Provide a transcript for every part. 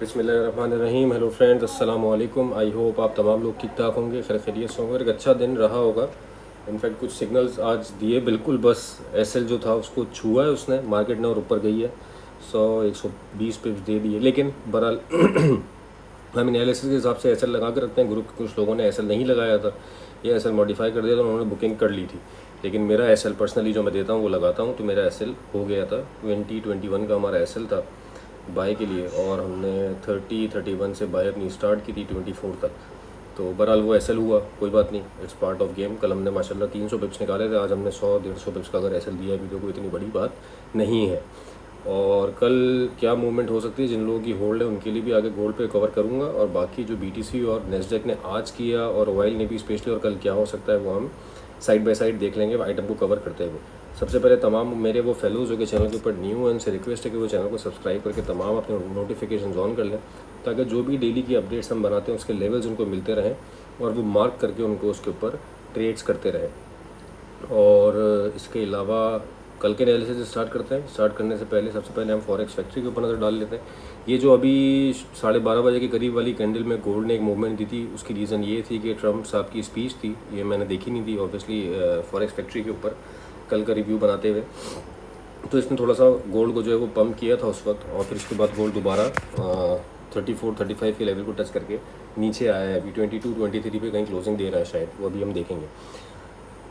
बिस्मिल्लाहिर्रहमानिर्रहीम। Hello friends, अस्सलाम वालेकुम। आई होप आप तमाम लोग ठीक ठाक होंगे, खैर खैरियत से होंगे। एक अच्छा दिन रहा होगा। इनफैक्ट कुछ सिग्नल्स आज दिए, बिल्कुल बस एसएल जो था उसको छुआ है उसने मार्केट ने और ऊपर गई है। 100-120 पिप्स दे दिए, लेकिन बहरहाल हम एनालिसिस के हिसाब से एसएल लगा के रखते हैं। ग्रुप के कुछ लोगों ने एसएल नहीं लगाया था या एसएल मॉडिफाई कर दिया था, उन्होंने बुकिंग कर ली थी। लेकिन मेरा एसएल पर्सनली जो मैं देता हूँ वो लगाता हूँ, तो मेरा एसएल हो गया था। 2021 का हमारा एसएल था बाय के लिए, और हमने 30-31 से बाय अपनी स्टार्ट की थी 24 तक। तो बहरहाल वो एसएल हुआ, कोई बात नहीं, इट्स पार्ट ऑफ गेम। कल हमने माशाल्लाह 300 पिप्स निकाले थे, आज हमने 100-150 पिप्स का अगर एसएल दिया भी तो कोई इतनी बड़ी बात नहीं है। और कल क्या मूवमेंट हो सकती है, जिन लोगों की होल्ड है उनके लिए भी आगे गोल्ड पे कवर करूँगा, और बाकी जो बीटीसी और नेस्डेक ने आज किया और ऑयल ने भी स्पेशली, और कल क्या हो सकता है वो हम साइड बाय साइड देख लेंगे आइटम को कवर करते हुए। सबसे पहले तमाम मेरे वो फेलोज़ जो कि चैनल के ऊपर न्यू हैं, उनसे रिक्वेस्ट है कि वो चैनल को सब्सक्राइब करके तमाम अपने नोटिफिकेशन ऑन कर लें, ताकि जो भी डेली की अपडेट्स हम बनाते हैं उसके लेवल्स उनको मिलते रहें और वो मार्क करके उनको उसके ऊपर ट्रेड्स करते रहें। और इसके अलावा कल के एनालिसिस स्टार्ट करते हैं। स्टार्ट करने से पहले सबसे पहले हम फॉरेक्स फैक्ट्री के ऊपर नज़र डाल लेते हैं। ये जो अभी 12:30 बजे के करीब वाली कैंडल में गोल्ड ने एक मूवमेंट दी थी, उसकी रीज़न ये थी कि ट्रम्प साहब की स्पीच थी। ये मैंने देखी नहीं थी ऑब्वियसली फॉरेक्स फैक्ट्री के ऊपर कल का रिव्यू बनाते हुए, तो इसने थोड़ा सा गोल्ड को जो है वो पम्प किया था उस वक्त, और फिर उसके बाद गोल्ड दोबारा 34-35 के लेवल को टच करके नीचे आया है। अभी 22-23 पे कहीं क्लोजिंग दे रहा है शायद, वो अभी हम देखेंगे।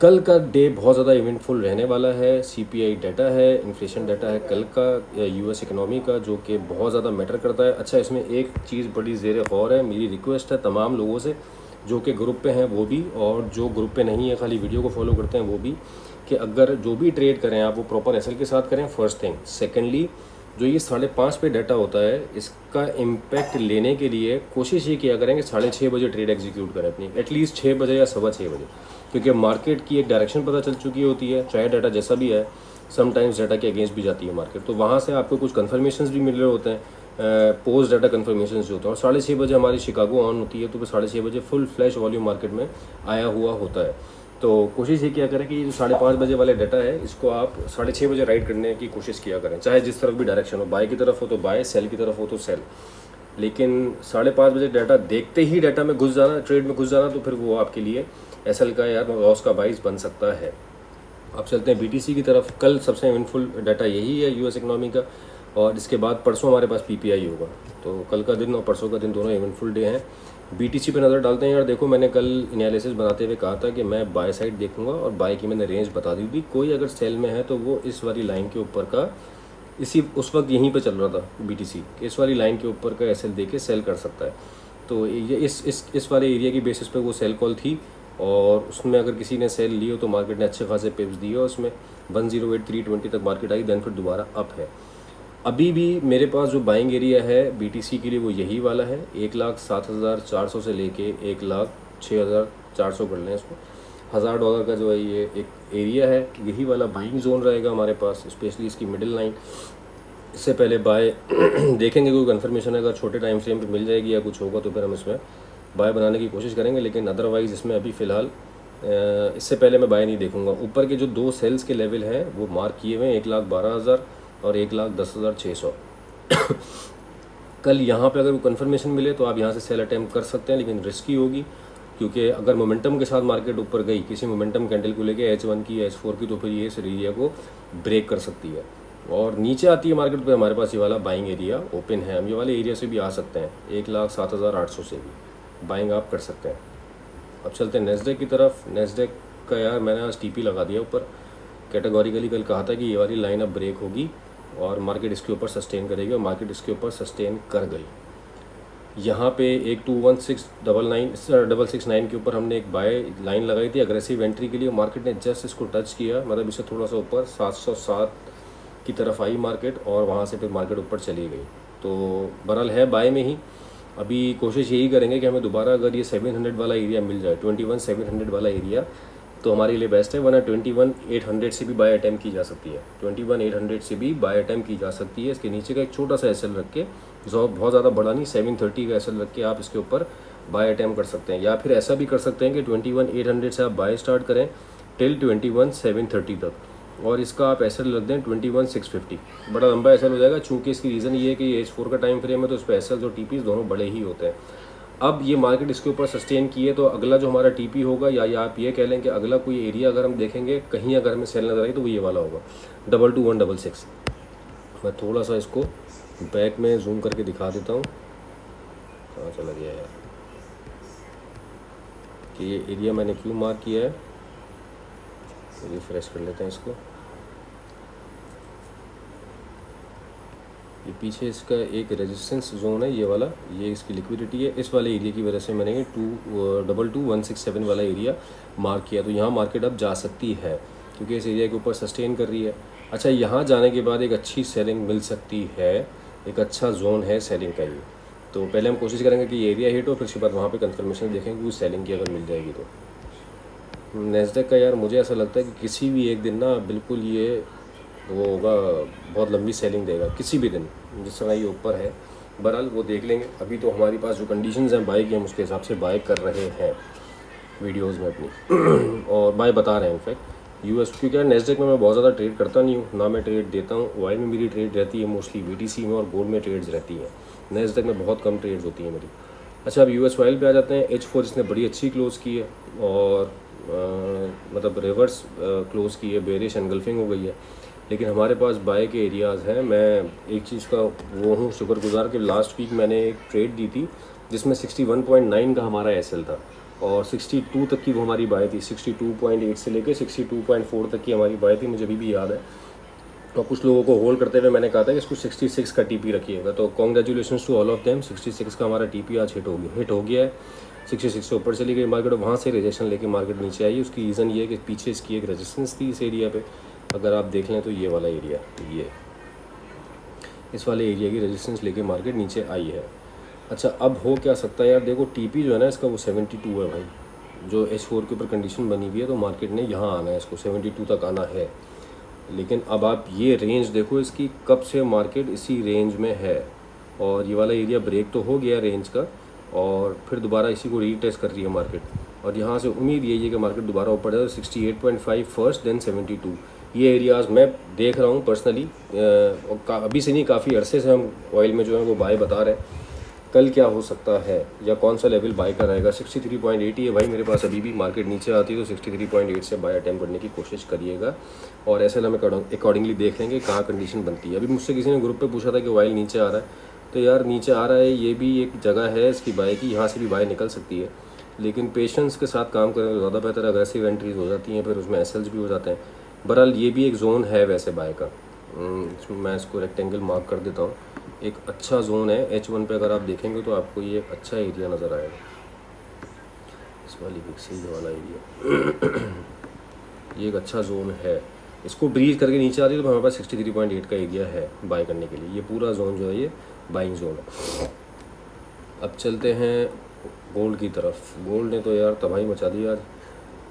कल का डे बहुत ज़्यादा इवेंटफुल रहने वाला है। सीपीआई डाटा है, इन्फ्लेशन डाटा है कल का यूएस इकोनॉमी का, जो कि बहुत ज़्यादा मैटर करता है। अच्छा, इसमें एक चीज़ बड़ी ज़ेर गौर है, मेरी रिक्वेस्ट है तमाम लोगों से जो कि ग्रुप पे हैं वो भी, और जो ग्रुप पे नहीं है खाली वीडियो को फॉलो करते हैं वो भी, कि अगर जो भी ट्रेड करें आप वो प्रॉपर एसएल के साथ करें, फर्स्ट थिंग। सेकेंडली, जो ये 5:30 पे डाटा होता है, इसका इम्पैक्ट लेने के लिए कोशिश ये किया करें कि 6:30 बजे ट्रेड एग्जीक्यूट करें अपनी, एटलीस्ट 6 बजे या 6:15 बजे, क्योंकि मार्केट की एक डायरेक्शन पता चल चुकी होती है, चाहे डाटा जैसा भी है। समटाइम्स डाटा के अगेंस्ट भी जाती है मार्केट, तो वहाँ से आपको कुछ कन्फर्मेशन भी मिल रहे होते हैं, पोस्ट डाटा कन्फर्मेशन जो होते हैं। और 6:30 बजे हमारी शिकागो ऑन होती है, तो फिर 6:30 बजे फुल फ्लैश वॉल्यूम मार्केट में आया हुआ होता है। तो कोशिश ये किया करें कि ये जो 5:30 बजे वाले डाटा है इसको आप 6:30 बजे राइड करने की कोशिश किया करें, चाहे जिस तरफ भी डायरेक्शन हो, बाय की तरफ हो तो बाय, सेल की तरफ हो तो सेल। लेकिन 5:30 बजे डाटा देखते ही डाटा में घुस जाना, ट्रेड में घुस जाना, तो फिर वो आपके लिए एसएल का या लॉस का बाइस बन सकता है। अब चलते हैं बीटीसी की तरफ। कल सबसे इवेंटफुल डाटा यही है यूएस इकोनॉमी का, और इसके बाद परसों हमारे पास पीपीआई होगा। तो कल का दिन और परसों का दिन दोनों इवेंटफुल डे हैं। बीटीसी पे नज़र डालते हैं। यार देखो, मैंने कल एनालिसिस बनाते हुए कहा था कि मैं बाय साइड देखूंगा, और बाय की मैंने रेंज बता दी थी। कोई अगर सेल में है तो वो इस वाली लाइन के ऊपर का, इसी उस वक्त यहीं पे चल रहा था बीटीसी, इस वाली लाइन के ऊपर का एसएल दे के सेल कर सकता है। तो ये इस वाले एरिया की बेसिस पे वो सेल कॉल थी, और उसमें अगर किसी ने सेल ली हो तो मार्केट ने अच्छे खासे पिप्स दिए, और उसमें 108-320 तक मार्केट आई, देन फिर दोबारा अप है। अभी भी मेरे पास जो बाइंग एरिया है बीटीसी के लिए वो यही वाला है, 1,07,400 से लेके 1,06,400 कर लें इसको। $1,000 का जो है ये एक एरिया है, यही वाला बाइंग जोन रहेगा हमारे पास, स्पेशली इसकी मिडिल लाइन। इससे पहले बाय देखेंगे, कोई कंफर्मेशन अगर छोटे टाइम फ्रेम पे मिल जाएगी या कुछ होगा तो फिर हम इसमें बाय बनाने की कोशिश करेंगे, लेकिन अदरवाइज़ इसमें अभी फ़िलहाल इससे पहले मैं बाय नहीं देखूंगा। ऊपर के जो दो सेल्स के लेवल हैं वो मार्क किए हुए हैं, 1,12,000 और 1,10,600। कल यहाँ पे अगर वो कंफर्मेशन मिले तो आप यहाँ से सेल अटैम्प्ट कर सकते हैं, लेकिन रिस्की होगी, क्योंकि अगर मोमेंटम के साथ मार्केट ऊपर गई किसी मोमेंटम कैंडल को लेके H1 की या H4 की, तो फिर ये इस एरिया को ब्रेक कर सकती है और नीचे आती है मार्केट पे। हमारे पास ये वाला बाइंग एरिया ओपन है, हम ये वाले एरिया से भी आ सकते हैं, 1,07,800 से भी बाइंग आप कर सकते हैं। अब चलते हैं नेस्डेक की तरफ। नेस्डेक का यार मैंने आज टीपी लगा दिया ऊपर, कैटेगोरिकली कल कहा था कि ये वाली लाइन अब ब्रेक होगी और मार्केट इसके ऊपर सस्टेन करेगी, और मार्केट इसके ऊपर सस्टेन कर गई। यहाँ पे एक 21669 के ऊपर हमने एक बाय लाइन लगाई थी अग्रेसिव एंट्री के लिए, मार्केट ने जस्ट इसको टच किया, मतलब इससे थोड़ा सा ऊपर 707 की तरफ आई मार्केट, और वहाँ से फिर मार्केट ऊपर चली गई। तो बहरहाल है बाय में ही। अभी कोशिश यही करेंगे कि हमें दोबारा अगर ये 700 वाला एरिया मिल जाए, 21,700 वाला एरिया, तो हमारे लिए बेस्ट है, वरना 21,800 से भी बाय अटैम्प्ट की जा सकती है। 21,800 से भी बाय अटैम्प्ट की जा सकती है। इसके नीचे का एक छोटा सा एसएल रख के, जो बहुत ज़्यादा बड़ा नहीं, 730 का एसएल रख के आप इसके ऊपर बाय अटैम्प्ट कर सकते हैं। या फिर ऐसा भी कर सकते हैं कि 21,800 से आप बाय स्टार्ट करें टिल 21,730 तक, और इसका आप एस एल रख दें 21,650। बड़ा लंबा एस एल हो जाएगा, चूँकि इसकी रीज़न ये है कि ये H4 का टाइम फ्रेम है, तो उस पर एस एल और TPs दोनों बड़े ही होते हैं। अब ये मार्केट इसके ऊपर सस्टेन की है, तो अगला जो हमारा TP होगा, या आप ये कह लें कि अगला कोई एरिया अगर हम देखेंगे कहीं अगर हमें सेल नजर आई तो वो ये वाला होगा 22,166। मैं थोड़ा सा इसको बैक में जूम करके दिखा देता हूँ, कहाँ चला गया है कि ये एरिया मैंने क्यों मार्क किया है। रिफ्रेश कर लेते हैं इसको। ये पीछे इसका एक रेजिस्टेंस जोन है, ये वाला, ये इसकी लिक्विडिटी है। इस वाले एरिया की वजह से मैंने 22,167 वाला एरिया मार्क किया। तो यहाँ मार्केट अब जा सकती है क्योंकि इस एरिया के ऊपर सस्टेन कर रही है। अच्छा, यहाँ जाने के बाद एक अच्छी सेलिंग मिल सकती है, एक अच्छा जोन है सेलिंग का ये। तो पहले हम कोशिश करेंगे कि ये एरिया हिट हो, फिर उसके बाद वहाँ पे कंफर्मेशन देखेंगे कि सेलिंग की अगर मिल जाएगी तो। नेस्डेक का यार मुझे ऐसा लगता है कि किसी भी एक दिन ना बिल्कुल ये वो होगा, बहुत लंबी सेलिंग देगा किसी भी दिन, जिस तरह ये ऊपर है। बहरहाल वो देख लेंगे। अभी तो हमारे पास जो कंडीशंस हैं बाय की, हम उसके हिसाब से बाय कर रहे हैं वीडियोस में अपनी और बाय बता रहे हैं इनफैक्ट यूएस, क्योंकि यार नेस्डेक में मैं बहुत ज़्यादा ट्रेड करता नहीं हूँ, ना मैं ट्रेड देता हूँ। ऑयल में मेरी ट्रेड रहती है मोस्टली, BTC में और गोल्ड में ट्रेड्स रहती हैं। नेस्डेक में बहुत कम ट्रेड्स होती हैं मेरी। अच्छा, अब यूएस ऑयल पे आ जाते हैं। H4 इसने बड़ी अच्छी क्लोज़ की है और मतलब रिवर्स क्लोज़ की है, बेरिश एनगल्फिंग हो गई है। लेकिन हमारे पास बाय के एरियाज़ हैं। मैं एक चीज़ का वो हूँ शुक्रगुजार कि लास्ट वीक मैंने एक ट्रेड दी थी जिसमें 61.9 का हमारा एसएल था और 62 तक की वो हमारी बाय थी। 62.8 से लेकर 62.4 तक की हमारी बाय थी, मुझे अभी भी याद है। तो कुछ लोगों को होल्ड करते हुए मैंने कहा था कि इसको 66 का टीपी रखिएगा। तो congratulations to all of them. 66 का हमारा टीपी आज हिट हो गया है। 66 से ऊपर चली गई मार्केट, वहाँ से रिजेक्शन लेके मार्केट नीचे आई। उसकी रीज़न ये है कि पीछे इसकी एक रेजिस्टेंस थी इस एरिया पे, अगर आप देख लें तो ये वाला एरिया, ये इस वाले एरिया की रेजिस्टेंस लेके मार्केट नीचे आई है। अच्छा, अब हो क्या सकता है यार, देखो टीपी जो है ना इसका वो 72 है भाई, जो H4 के ऊपर कंडीशन बनी हुई है, तो मार्केट ने यहाँ आना है, इसको 72 तक आना है। लेकिन अब आप ये रेंज देखो इसकी, कब से मार्केट इसी रेंज में है और ये वाला एरिया ब्रेक तो हो गया रेंज का और फिर दोबारा इसी को रीटेस्ट कर रही है मार्केट। और यहाँ से उम्मीद यही है कि मार्केट दोबारा ऊपर जाए। 68.5 फर्स्ट, देन 72, ये एरियाज़ मैं देख रहा हूँ पर्सनली। अभी से नहीं, काफ़ी अरसे से हम ऑयल में जो है वो बाय बता रहे हैं। कल क्या हो सकता है या कौन सा लेवल बाय का रहेगा। 63.80 है भाई मेरे पास अभी भी। मार्केट नीचे आती है तो 63.8 से बाय अटैम्प्ट करने की कोशिश करिएगा और ऐसे हम अकॉर्डिंगली देख लेंगे कहाँ कंडीशन बनती है। अभी मुझसे किसी ने ग्रुप पे पूछा था कि ऑयल नीचे आ रहा है, तो यार नीचे आ रहा है, ये भी एक जगह है इसकी बाय की, यहाँ से भी बाय निकल सकती है। लेकिन पेशेंस के साथ काम करें तो ज़्यादा बेहतर। अग्रेसिव एंट्रीज हो जाती हैं, फिर उसमें एसएल्स भी हो जाते हैं। बहरहाल ये भी एक जोन है वैसे बाय का। मैं इसको रेक्टेंगल मार्क कर देता हूँ। एक अच्छा जोन है H1 पे, अगर आप देखेंगे तो आपको ये एक अच्छा एरिया नज़र आएगा, इस वाली पिक्सल वाला एरिया ये एक अच्छा जोन है। इसको ब्रीज करके नीचे आती है तो हमारे पास 63.8 का एरिया है बाय करने के लिए। ये पूरा जोन जो है ये बाइंग जोन है। अब चलते हैं गोल्ड की तरफ। गोल्ड ने तो यार तबाही मचा दी यार।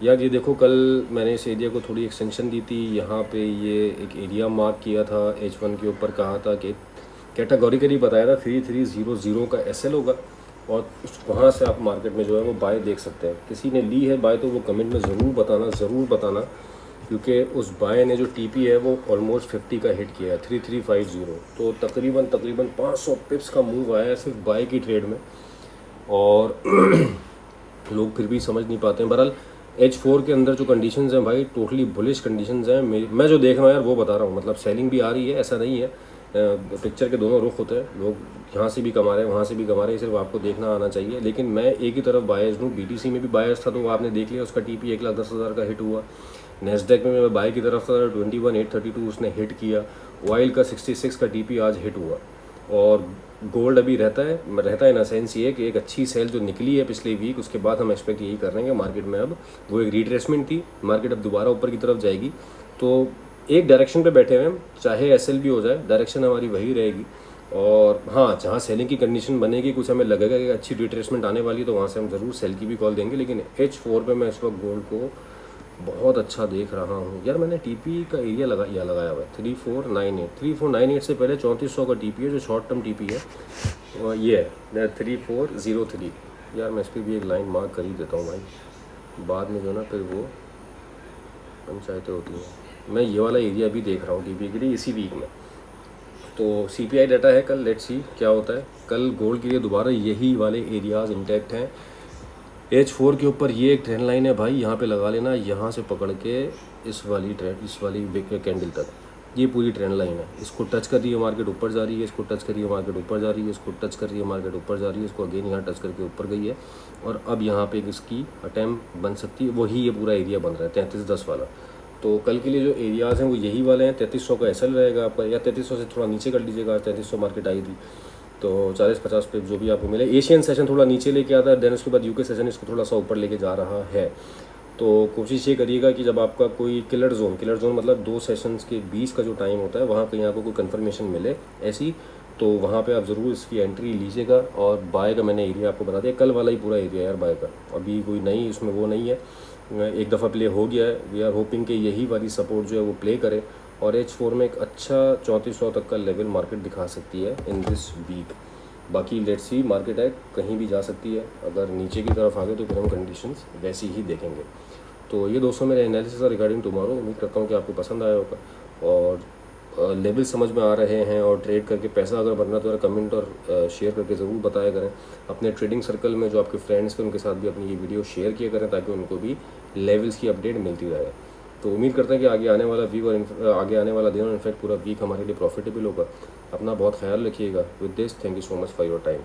ये देखो, कल मैंने इस एरिया को थोड़ी एक्सटेंशन दी थी। यहाँ पे ये एक एरिया मार्क किया था H1 के ऊपर, कहा था कि कैटेगोरिकली बताया था 3300 का एसएल होगा और वहाँ से आप मार्केट में जो है वो बाय देख सकते हैं। किसी ने ली है बाय तो वो कमेंट में ज़रूर बताना, क्योंकि उस बाय ने जो टीपी है वो ऑलमोस्ट 50 का हिट किया है, 3350। तो तकरीबन 500 पिप्स का मूव आया है सिर्फ बाय की ट्रेड में और लोग फिर भी समझ नहीं पाते हैं। बहरहाल H4 के अंदर जो कंडीशंस हैं भाई, टोटली बुलिश कंडीशंस हैं। मैं जो देख रहा हूँ यार वो बता रहा हूँ, मतलब सेलिंग भी आ रही है, ऐसा नहीं है। पिक्चर के दोनों रुख होते हैं, लोग यहाँ से भी कमा रहे हैं, वहाँ से भी कमा रहे हैं, सिर्फ आपको देखना आना चाहिए। लेकिन मैं एक ही तरफ बायस हूँ। BTC में भी बायस था तो आपने देख लिया, उसका टीपी 1,10,000 का हिट हुआ। नेस्डेक में मैं बाय की तरफ था, 21,832 उसने हिट किया। ऑयल का 66 का टीपी आज हिट हुआ और गोल्ड अभी रहता है इन सेंस ये कि एक अच्छी सेल जो निकली है पिछले वीक, उसके बाद हम एक्सपेक्ट यही कर रहे हैं कि मार्केट में अब वो एक रिट्रेसमेंट थी, मार्केट अब दोबारा ऊपर की तरफ जाएगी। तो एक डायरेक्शन पे बैठे हुए हम, चाहे एसएल भी हो जाए, डायरेक्शन हमारी वही रहेगी। और हाँ, जहाँ सेलिंग की कंडीशन बनेगी, कुछ हमें लगेगा कि अच्छी रिट्रेसमेंट आने वाली है, तो वहाँ से हम ज़रूर सेल की भी कॉल देंगे। लेकिन H4 पे मैं इस वक्त गोल्ड को बहुत अच्छा देख रहा हूँ यार। मैंने टीपी का एरिया लगाया हुआ है 3498 से पहले 3400 का टीपी है जो शॉर्ट टर्म टीपी है, और ये है 3403। यार मैं इस पर भी एक लाइन मार्क कर ही देता हूँ भाई, बाद में जो ना फिर वो पंचायतें होती हैं। मैं ये वाला एरिया भी देख रहा हूँ DPI के लिए इसी वीक में। तो CPI डाटा है कल, लेट्स सी क्या होता है। कल गोल्ड के लिए दोबारा यही वाले एरियाज इंटैक्ट हैं। H4 के ऊपर ये एक ट्रेंड लाइन है भाई, यहाँ पे लगा लेना, यहाँ से पकड़ के इस वाली कैंडल तक ये पूरी ट्रेंड लाइन है। इसको टच कर रही है मार्केट ऊपर जा रही है, इसको टच कर रही है मार्केट ऊपर जा रही है, इसको टच कर रही है मार्केट ऊपर जा रही है, इसको अगेन यहाँ टच करके ऊपर गई है और अब यहाँ पे इसकी अटैम्प्ट बन सकती है, वही ये पूरा एरिया बन रहा है 3310 वाला। तो कल के लिए जो एरियाज़ हैं वो यही वाले हैं। 3300 का SL रहेगा आपका, या 3300 से थोड़ा नीचे कर लीजिएगा। आज 3300 मार्केट आई थी तो 40-50 पे जो भी आपको मिले। एशियन सेशन थोड़ा नीचे लेके आता है, देन उसके बाद UK सेशन इसको थोड़ा सा ऊपर लेके जा रहा है। तो कोशिश ये करिएगा कि जब आपका कोई किलर जोन मतलब 2 सेशंस के बीच का जो टाइम होता है वहाँ कहीं आपको कोई कंफर्मेशन मिले ऐसी, तो वहाँ पे आप ज़रूर इसकी एंट्री लीजिएगा। और बाय का मैंने एरिया आपको बता दिया, कल वाला ही पूरा एरिया यार बाय का, अभी कोई नई उसमें वो नहीं है, एक दफ़ा प्ले हो गया है। वी आर होपिंग कि यही वाली सपोर्ट जो है वो प्ले करे और H4 में एक अच्छा 3400 तक का लेवल मार्केट दिखा सकती है इन दिस वीक। बाकी लेट्स सी, मार्केट है कहीं भी जा सकती है, अगर नीचे की तरफ आ गए तो फिर हम कंडीशंस वैसी ही देखेंगे। तो ये दोस्तों मेरे एनालिसिस है रिगार्डिंग टुमारो। उम्मीद करता हूँ कि आपको पसंद आया होगा और लेवल समझ में आ रहे हैं और ट्रेड करके पैसा अगर बनना तो कमेंट और शेयर करके ज़रूर बताया करें। अपने ट्रेडिंग सर्कल में जो आपके फ्रेंड्स हैं उनके साथ भी अपनी ये वीडियो शेयर किया करें ताकि उनको भी लेवल्स की अपडेट मिलती रहे। तो उम्मीद करते हैं कि आगे आने वाला वीक और आगे आने वाला दिन और इनफैक्ट पूरा वीक हमारे लिए प्रॉफिटेबल होगा। अपना बहुत ख्याल रखिएगा। With this, thank you so much for your time.